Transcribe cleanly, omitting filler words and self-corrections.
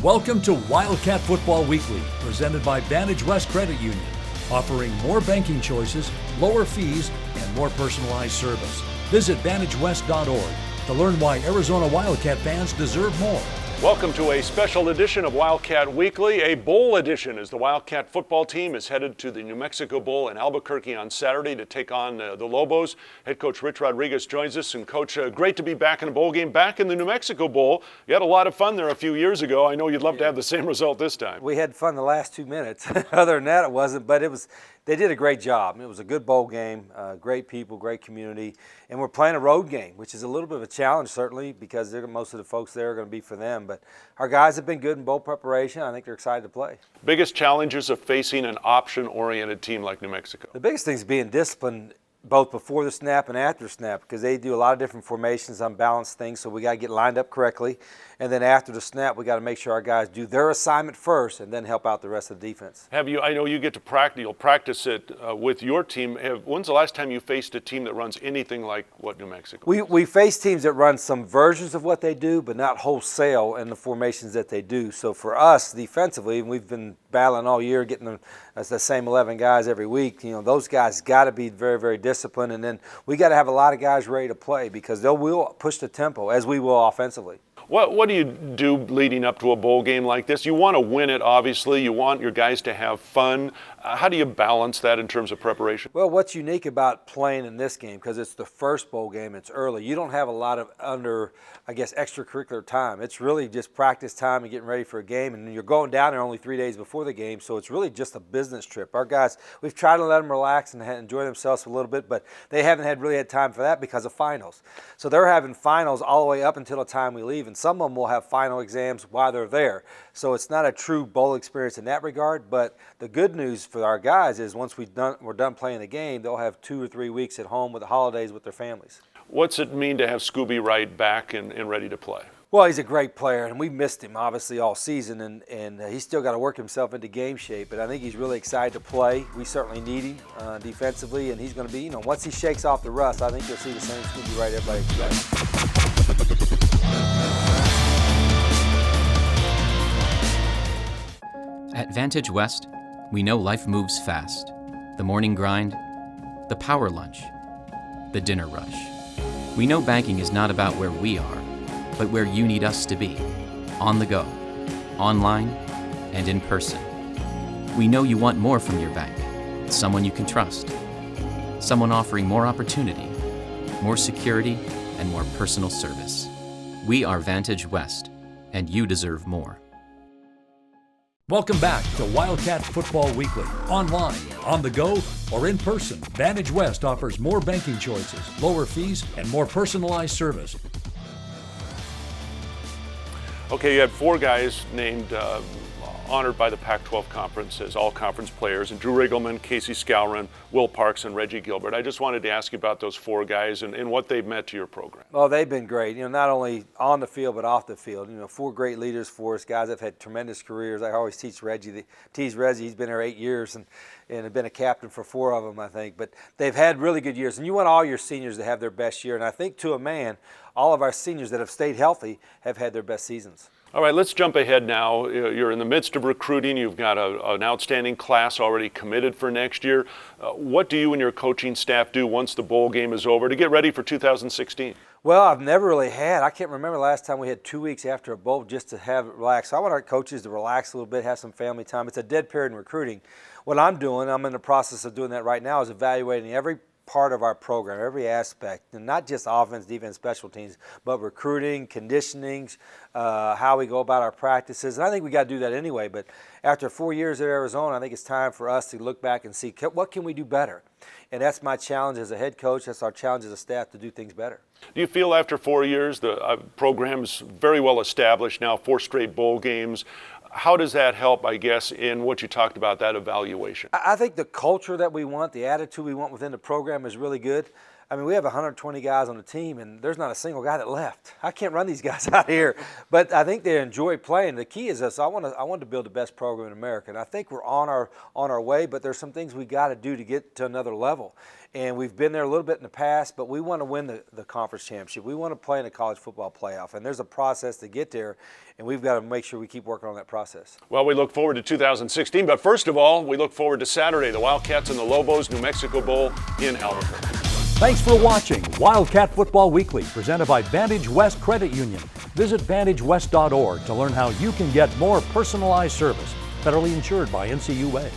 Welcome to Wildcat Football Weekly, presented by Vantage West Credit Union, offering more banking choices, lower fees, and more personalized service. Visit vantagewest.org to learn why Arizona Wildcat fans deserve more. Welcome to a special edition of Wildcat Weekly, a bowl edition, as the Wildcat football team is headed to the New Mexico Bowl in Albuquerque on Saturday to take on the Lobos. Head coach Rich Rodriguez joins us. And Coach, great to be back in a bowl game, back in the New Mexico Bowl. You had a lot of fun there a few years ago. I know you'd love to have the same result this time. We had fun the last 2 minutes. Other than that, it wasn't, but they did a great job. It was a good bowl game, great people, great community, and we're playing a road game, which is a little bit of a challenge, certainly, because most of the folks there are going to be for them. But our guys have been good in bowl preparation. I think they're excited to play. Biggest challenges of facing an option-oriented team like New Mexico? The biggest thing is being disciplined both before the snap and after snap, because they do a lot of different formations, unbalanced things, so we got to get lined up correctly. And then after the snap, we got to make sure our guys do their assignment first and then help out the rest of the defense. I know you get to practice, you'll practice it with your team. When's the last time you faced a team that runs anything like what New Mexico? We face teams that run some versions of what they do, but not wholesale in the formations that they do. So for us, defensively, and we've been battling all year, getting the same 11 guys every week, those guys got to be very, very disciplined. And then we got to have a lot of guys ready to play, because they will push the tempo, as we will offensively. What do you do leading up to a bowl game like this? You want to win it, obviously. You want your guys to have fun. How do you balance that in terms of preparation? Well, what's unique about playing in this game, because it's the first bowl game, it's early, you don't have a lot of extracurricular time. It's really just practice time and getting ready for a game, and you're going down there only 3 days before the game, so it's really just a business trip. Our guys, we've tried to let them relax and enjoy themselves a little bit, but they haven't really had time for that because of finals. So they're having finals all the way up until the time we leave, and some of them will have final exams while they're there. So it's not a true bowl experience in that regard, but the good news for our guys is once we're done playing the game, they'll have 2 or 3 weeks at home with the holidays with their families. What's it mean to have Scooby Wright back and ready to play? Well, he's a great player, and we missed him, obviously, all season, and he's still got to work himself into game shape, but I think he's really excited to play. We certainly need him defensively, and he's going to be, once he shakes off the rust, I think you'll see the same Scooby Wright everybody expects. At Vantage West, we know life moves fast. The morning grind, the power lunch, the dinner rush. We know banking is not about where we are, but where you need us to be. On the go, online, and in person. We know you want more from your bank. Someone you can trust. Someone offering more opportunity, more security, and more personal service. We are Vantage West, and you deserve more. Welcome back to Wildcat Football Weekly. Online, on the go, or in person, Vantage West offers more banking choices, lower fees, and more personalized service. Okay, you had 4 guys named honored by the Pac-12 Conference as all-conference players, and Drew Riggleman, Casey Scowron, Will Parks, and Reggie Gilbert. I just wanted to ask you about those 4 guys and what they've meant to your program. Well, they've been great, not only on the field but off the field. 4 great leaders for us, guys that have had tremendous careers. I always tease Reggie. He's been here 8 years and have been a captain for 4 of them, I think. But they've had really good years, and you want all your seniors to have their best year. And I think to a man, all of our seniors that have stayed healthy have had their best seasons. All right, let's jump ahead now. You're in the midst of recruiting. You've got an outstanding class already committed for next year. What do you and your coaching staff do once the bowl game is over to get ready for 2016? Well, I've never really I can't remember the last time we had 2 weeks after a bowl just to have it relaxed. So I want our coaches to relax a little bit, have some family time. It's a dead period in recruiting. What I'm in the process of doing that right now, is evaluating every part of our program, every aspect, and not just offense, defense, special teams, but recruiting, conditioning, how we go about our practices. And I think we got to do that anyway, but after 4 years at Arizona, I think it's time for us to look back and see what can we do better. And that's my challenge as a head coach. That's our challenge as a staff, to do things better. Do you feel after 4 years, the program's very well established now, 4 straight bowl games? How does that help, I guess, in what you talked about, that evaluation? I think the culture that we want, the attitude we want within the program is really good. I mean, we have 120 guys on the team, and there's not a single guy that left. I can't run these guys out here, but I think they enjoy playing. The key is this: I want to build the best program in America, and I think we're on our way. But there's some things we got to do to get to another level, and we've been there a little bit in the past. But we want to win the conference championship. We want to play in the college football playoff, and there's a process to get there, and we've got to make sure we keep working on that process. Well, we look forward to 2016, but first of all, we look forward to Saturday, the Wildcats and the Lobos New Mexico Bowl in Albuquerque. Thanks for watching Wildcat Football Weekly, presented by Vantage West Credit Union. Visit vantagewest.org to learn how you can get more personalized service, federally insured by NCUA.